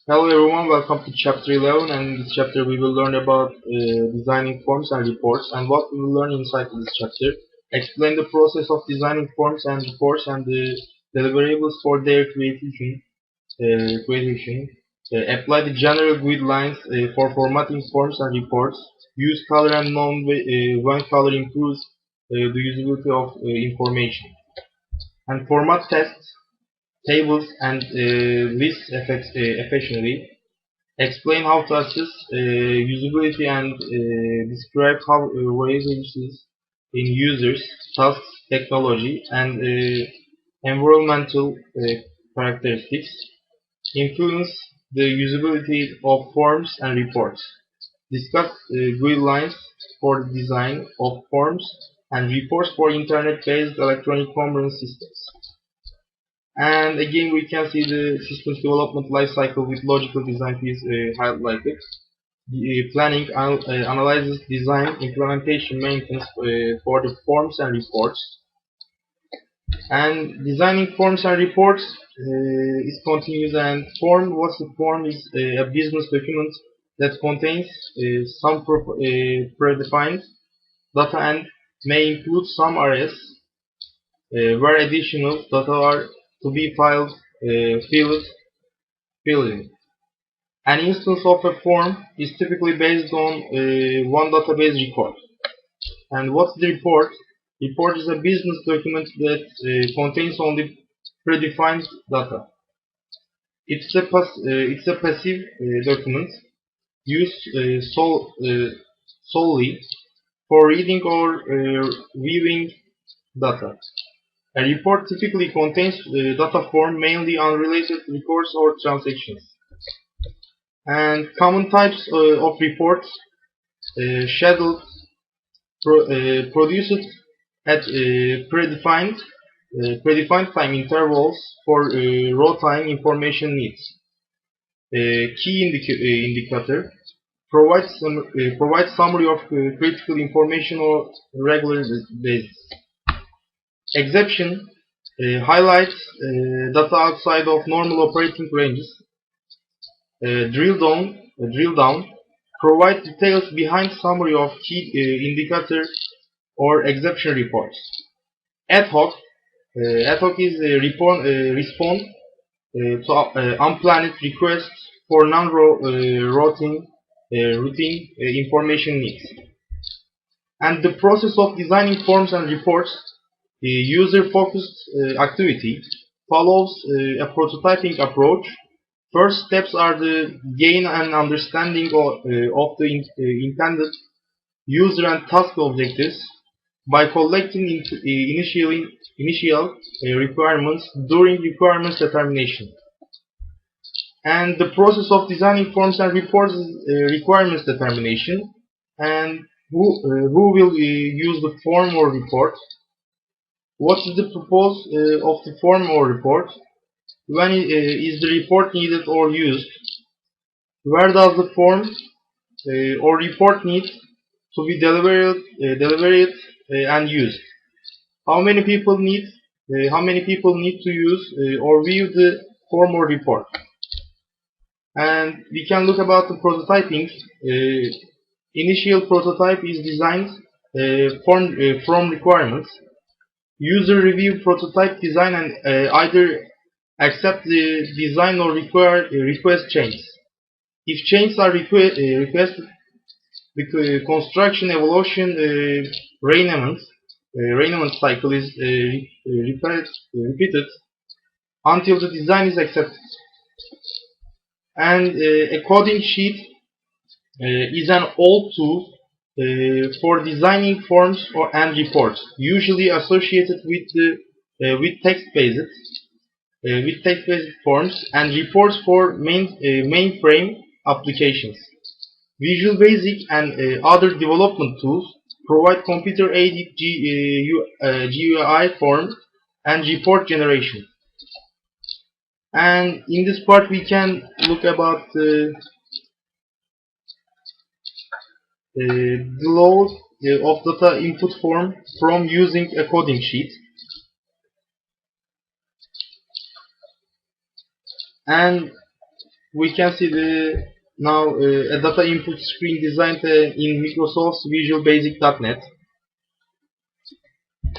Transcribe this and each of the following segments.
Hello everyone, welcome to chapter 11, and in this chapter we will learn about designing forms and reports. And what we will learn inside this chapter: explain the process of designing forms and reports and the deliverables for their apply the general guidelines for formatting forms and reports, use color and none when color improves the usability of information, and format tests tables and lists efficiently. Explain how to assess usability and describe how variables in users, tasks, technology, and environmental characteristics influence the usability of forms and reports. Discuss guidelines for the design of forms and reports for internet-based electronic commerce systems. And again, we can see the systems development lifecycle with logical design piece highlighted. Planning, analysis, design, implementation, maintenance for the forms and reports. And designing forms and reports is continuous. And what's the form? Is a business document that contains some predefined data and may include some areas where additional data are to be filled in. An instance of a form is typically based on one database record. And what's the report? Report is a business document that contains only predefined data. It's a passive document used solely for reading or viewing data. A report typically contains data form mainly unrelated records or transactions. And common types of reports: scheduled, produced at predefined time intervals for raw time information needs. Key indicator provides summary of critical information on regular basis. Exception highlights data outside of normal operating ranges. Drill down provide details behind summary of key indicator or exception reports. Ad hoc is respond to unplanned requests for non-routine information needs. And the process of designing forms and reports, user-focused activity, follows a prototyping approach. First steps are the gain and understanding of the intended user and task objectives by collecting initial requirements during requirements determination. And the process of designing forms and reports is requirements determination. And who will use the form or report? What is the purpose of the form or report? When is the report needed or used? Where does the form or report need to be delivered and used? How many people need to use or view the form or report? And we can look about the prototyping. Initial prototype is designed from requirements. User review prototype design and either accept the design or request changes. If changes are requested, the construction evaluation rainament cycle is repeated until the design is accepted. And a coding sheet is an old tool for designing forms and reports, usually associated with text-based forms and reports for mainframe applications. Visual Basic and other development tools provide computer-aided GUI form and report generation. And in this part we can look about the load of data input form from using a coding sheet. And we can see a data input screen designed in Microsoft's Visual Basic.NET.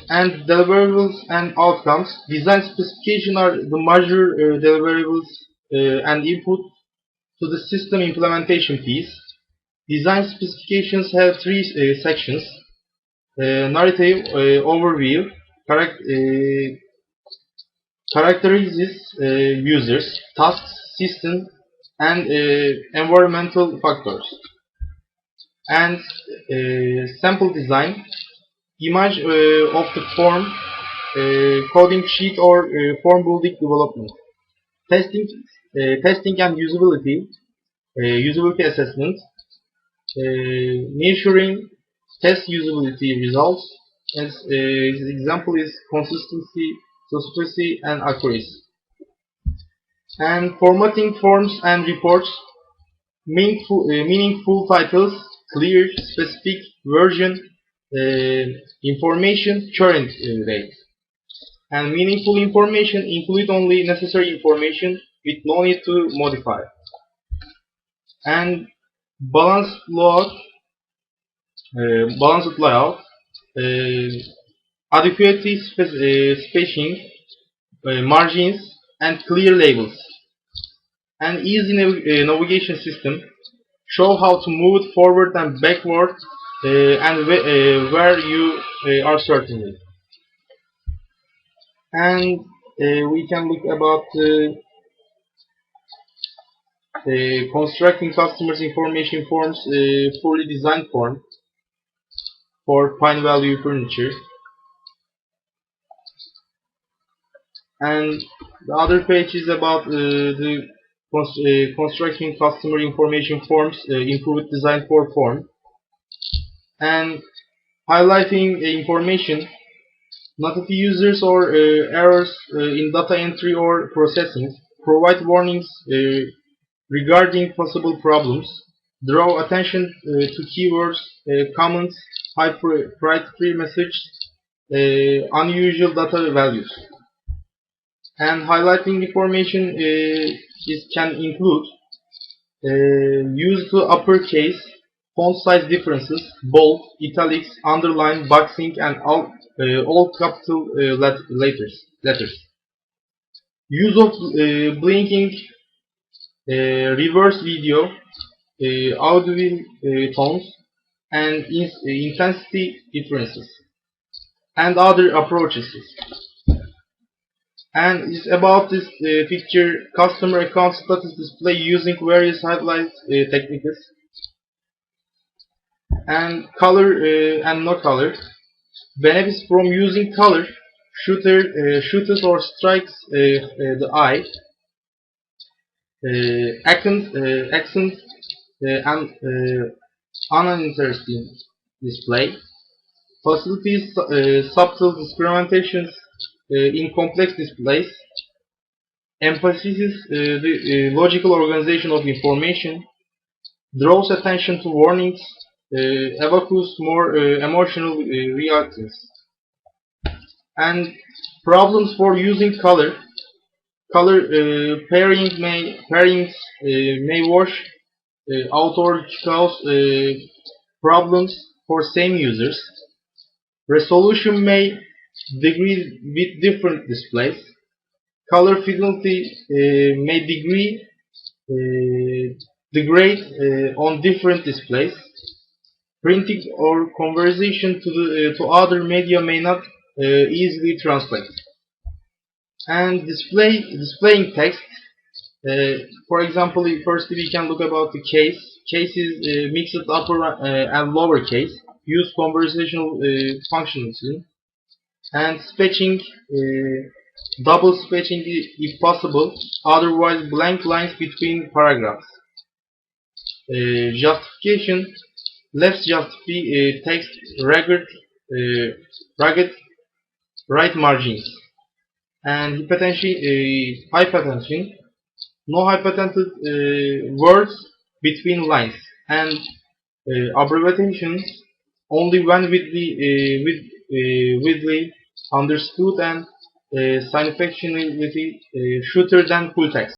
And deliverables and outcomes. Design specification are the major deliverables and input to the system implementation piece. Design specifications have three sections: narrative, overview, characterizes users, tasks, system, and environmental factors. And sample design, image of the form, coding sheet or form building development. Testing and usability assessment, measuring test usability results. As example is consistency, specificity, and accuracy. And formatting forms and reports, meaningful titles, clear, specific, version, information, current date. And meaningful information include only necessary information with no need to modify. And balanced layout, adequate spacing, margins, and clear labels. An easy navigation system, show how to move forward and backward and where you are certainly. And we can look about constructing customers information forms, fully designed form for Pine Value Furniture. And the other page is about constructing customer information forms, improved design for form, and highlighting information, notify users or errors in data entry or processing, provide warnings regarding possible problems, draw attention to keywords, comments, high priority message, unusual data values. And highlighting information can include use to uppercase, font size differences, bold, italics, underline, boxing, and all capital letters. Use of blinking, reverse video, audio tones, and intensity differences, and other approaches. And it's about this picture, customer account status display using various highlight techniques, and color and no color. Benefits from using color: shooters or strikes the eye, accent and uninteresting display. Facilities subtle discriminations in complex displays. Emphasizes the logical organization of information. Draws attention to warnings. Evokes more emotional reactions. And problems for using color. Pairings may wash out or cause problems for same users. Resolution may degrade with different displays. Color fidelity may degrade on different displays. Printing or conversation to other media may not easily translate. And displaying text. For example, firstly we can look about the case. Case is mixed upper and lower case. Use conversational functionality. And spacing, double spacing if possible, otherwise blank lines between paragraphs. Justification, left justify text, ragged right margins. And hypertension, no hypertensive words between lines, and abbreviations only when widely understood and significantly shorter than full text.